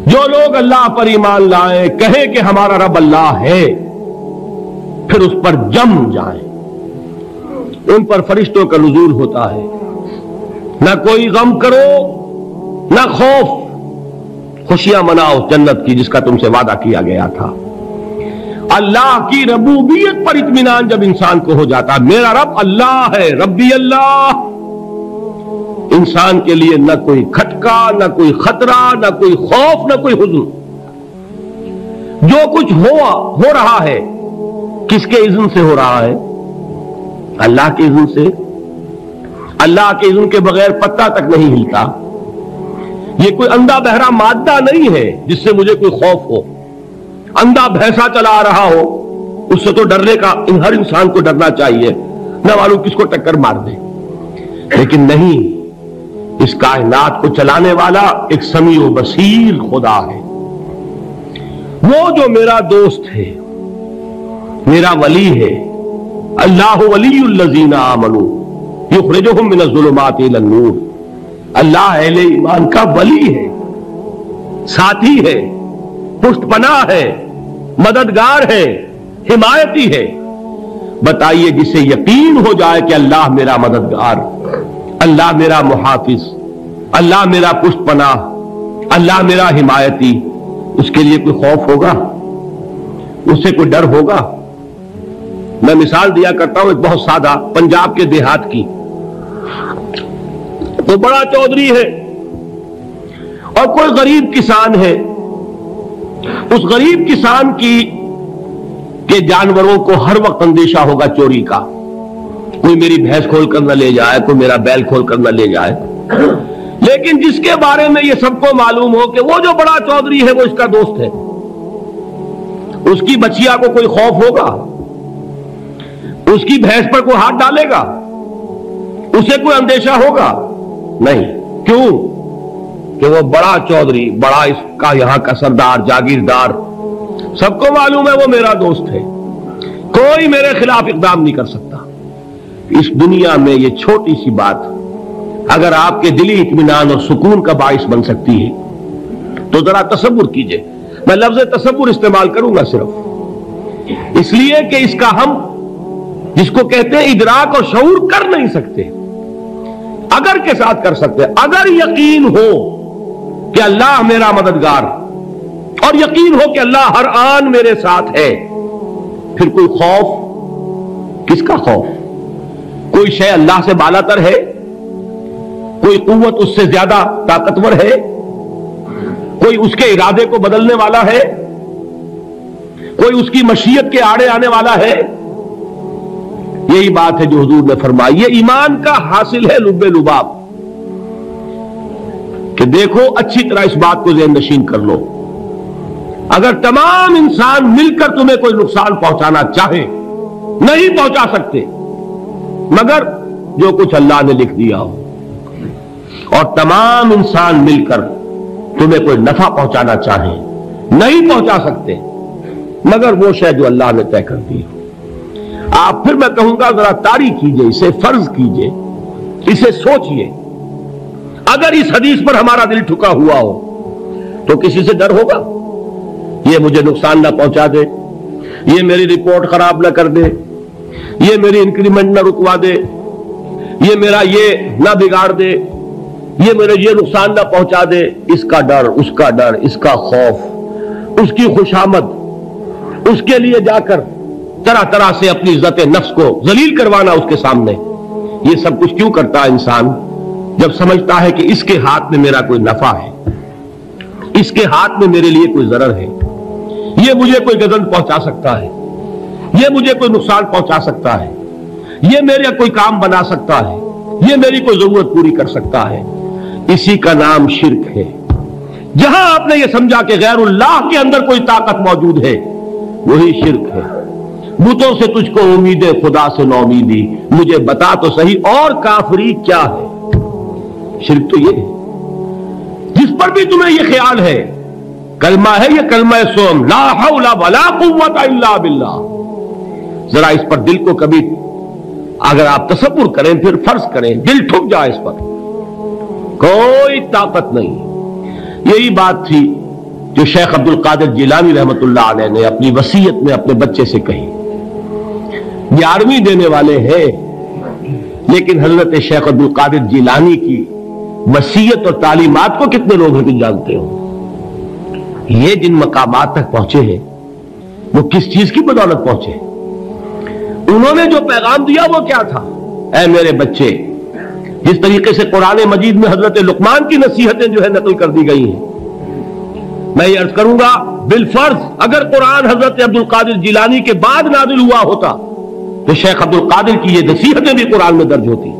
جو لوگ اللہ پر ایمان لائیں، کہیں کہ ہمارا رب اللہ ہے، پھر اس پر جم جائیں، ان پر فرشتوں کا نزول ہوتا ہے، نہ کوئی غم کرو نہ خوف، خوشیاں مناؤ جنت کی جس کا تم سے وعدہ کیا گیا تھا۔ اللہ کی ربوبیت پر اطمینان جب انسان کو ہو جاتا، میرا رب اللہ ہے، ربی اللہ، انسان کے لیے نہ کوئی کھٹکا، نہ کوئی خطرہ، نہ کوئی خوف، نہ کوئی حزن۔ جو کچھ ہو رہا ہے کس کے اذن سے ہو رہا ہے؟ اللہ کے اذن سے۔ اللہ کے اذن کے بغیر پتا تک نہیں ہلتا۔ یہ کوئی اندھا بہرا مادہ نہیں ہے جس سے مجھے کوئی خوف ہو۔ اندھا بھینسا چلا آ رہا ہو اس سے تو ڈرنے کا ہر انسان کو ڈرنا چاہیے، نہ معلوم کس کو ٹکر مار دے، لیکن نہیں، اس کائنات کو چلانے والا ایک سمیع و بصیر خدا ہے۔ وہ جو میرا دوست ہے، میرا ولی ہے، اللہ ولی الذین آمنوا یخرجہم من الظلمات الی النور، اللہ اہل ایمان کا ولی ہے، ساتھی ہے، پشت پناہ ہے، مددگار ہے، حمایتی ہے۔ بتائیے جسے یقین ہو جائے کہ اللہ میرا مددگار، اللہ میرا محافظ، اللہ میرا پشت پناہ، اللہ میرا حمایتی، اس کے لیے کوئی خوف ہوگا؟ اس سے کوئی ڈر ہوگا؟ میں مثال دیا کرتا ہوں ایک بہت سادہ، پنجاب کے دیہات کی۔ تو بڑا چودھری ہے اور کوئی غریب کسان ہے، اس غریب کسان کے جانوروں کو ہر وقت اندیشہ ہوگا چوری کا، کوئی میری بھینس کھول کر نہ لے جائے، کوئی میرا بیل کھول کر نہ لے جائے۔ لیکن جس کے بارے میں یہ سب کو معلوم ہو کہ وہ جو بڑا چودھری ہے وہ اس کا دوست ہے، اس کی بچیا کو کوئی خوف ہوگا؟ اس کی بھینس پر کوئی ہاتھ ڈالے گا؟ اسے کوئی اندیشہ ہوگا؟ نہیں۔ کیوں؟ کہ وہ بڑا چودھری، بڑا اس کا یہاں کا سردار، جاگیردار، سب کو معلوم ہے وہ میرا دوست ہے، کوئی میرے خلاف اقدام نہیں کر سکتا۔ اس دنیا میں یہ چھوٹی سی بات اگر آپ کے دلی اطمینان اور سکون کا باعث بن سکتی ہے تو ذرا تصور کیجئے۔ میں لفظ تصور استعمال کروں گا صرف اس لیے کہ اس کا ہم جس کو کہتے ہیں ادراک اور شعور کر نہیں سکتے، اگر کے ساتھ کر سکتے۔ اگر یقین ہو کہ اللہ میرا مددگار اور یقین ہو کہ اللہ ہر آن میرے ساتھ ہے، پھر کوئی خوف، کس کا خوف؟ کوئی شے اللہ سے بالا تر ہے؟ کوئی قوت اس سے زیادہ طاقتور ہے؟ کوئی اس کے ارادے کو بدلنے والا ہے؟ کوئی اس کی مشیت کے آڑے آنے والا ہے؟ یہی بات ہے جو حضور نے فرمائی، یہ ایمان کا حاصل ہے لب لباب، کہ دیکھو اچھی طرح اس بات کو ذہن نشین کر لو، اگر تمام انسان مل کر تمہیں کوئی نقصان پہنچانا چاہے نہیں پہنچا سکتے مگر جو کچھ اللہ نے لکھ دیا ہو، اور تمام انسان مل کر تمہیں کوئی نفع پہنچانا چاہے نہیں پہنچا سکتے مگر وہ شے جو اللہ نے طے کر دی ہو۔ آپ پھر میں کہوں گا ذرا طاری کیجئے، اسے فرض کیجئے، اسے سوچئے، اگر اس حدیث پر ہمارا دل ٹھکا ہوا ہو تو کسی سے ڈر ہوگا؟ یہ مجھے نقصان نہ پہنچا دے، یہ میری رپورٹ خراب نہ کر دے، یہ میری انکریمنٹ نہ رکوا دے، یہ میرا یہ نہ بگاڑ دے، یہ میرے یہ نقصان نہ پہنچا دے، اس کا ڈر، اس کا ڈر، اس کا خوف، اس کی خوشامد، اس کے لیے جا کر طرح طرح سے اپنی عزت نفس کو ذلیل کروانا اس کے سامنے۔ یہ سب کچھ کیوں کرتا ہے انسان؟ جب سمجھتا ہے کہ اس کے ہاتھ میں میرا کوئی نفع ہے، اس کے ہاتھ میں میرے لیے کوئی ضرر ہے، یہ مجھے کوئی گزن پہنچا سکتا ہے، یہ مجھے کوئی نقصان پہنچا سکتا ہے، یہ میرا کوئی کام بنا سکتا ہے، یہ میری کوئی ضرورت پوری کر سکتا ہے، اسی کا نام شرک ہے۔ جہاں آپ نے یہ سمجھا کہ غیر اللہ کے اندر کوئی طاقت موجود ہے وہی شرک ہے۔ بتوں سے تجھ کو امید خدا سے نو امیدی، مجھے بتا تو صحیح اور کافری کیا ہے؟ شرک تو یہ ہے جس پر بھی تمہیں یہ خیال ہے کلمہ ہے، یہ کلمہ سوم لا حول ولا قوت الا باللہ، ذرا اس پر دل کو کبھی اگر آپ تصور کریں، پھر فرض کریں، دل ٹھک جائے اس پر، کوئی طاقت نہیں۔ یہی بات تھی جو شیخ عبد القادر جیلانی رحمت اللہ علیہ نے اپنی وصیت میں اپنے بچے سے کہی. 11ویں دینے والے ہیں، لیکن حضرت شیخ عبد القادر جیلانی کی وصیت اور تعلیمات کو کتنے لوگ ہیں کہ جانتے ہو؟ یہ جن مقامات تک پہنچے ہیں وہ کس چیز کی بدولت پہنچے؟ انہوں نے جو پیغام دیا وہ کیا تھا؟ اے میرے بچے، جس طریقے سے قرآن مجید میں حضرت لقمان کی نصیحتیں جو ہے نقل کر دی گئی ہیں، میں یہ عرض کروں گا بالفرض اگر قرآن حضرت عبد القادر جیلانی کے بعد نازل ہوا ہوتا تو شیخ عبد القادر کی یہ نصیحتیں بھی قرآن میں درج ہوتی.